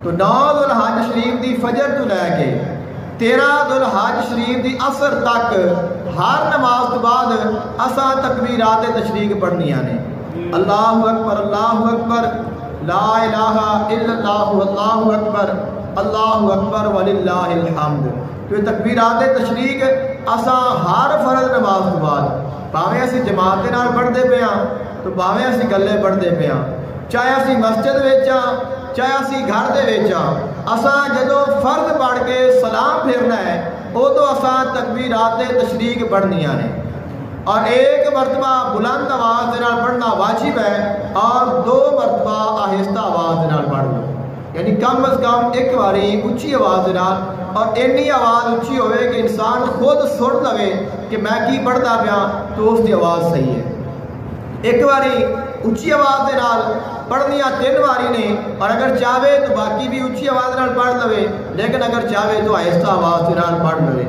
تو 9 ذوالحج شریف دی فجر تو لے کے 13 ذوالحج شریف دی عصر تک ہر نماز تو بعد اساں تکبیرات تشریق پڑھنیاں نے۔ اللہ اکبر لا الہ الا اللہ اللہ اکبر وللہ الحمد۔ تو یہ تکبیرات تشریق اساں ہر فرض نماز تو بعد پاویں اسی جماعت دے نال پڑھدے پے ہاں تو پاویں اسی گلے پڑھدے پے ہاں، چاہے اسی مسجد وچ ہاں چاہے اسی گھر دے وچ ہاں، اساں جدوں فرض پڑھ کے سلام پھیرنا ہے ادو اساں تکبیرات تشریق پڑھنیاں نے، اور ایک مرتبہ بلند آواز دے نال پڑھنا واجب ہے اور 2 مرتبہ آہستہ آواز دے نال پڑھ لو، یعنی کم از کم ایک باری اچھی آواز دے نال، اور اینی آواز اچھی ہوئے کہ انسان خود سن لوے کہ میں کی پڑھتا پیا تو اس دی آواز صحیح ہے۔ ایک باری اچھی آواز دے نال پڑھنیاں 3 باری نے، اور اگر چاہے تو باقی بھی اچھی آواز نال پڑھ لوے، لیکن اگر چاہے تو آہستہ آواز دے نال پڑھ لوے۔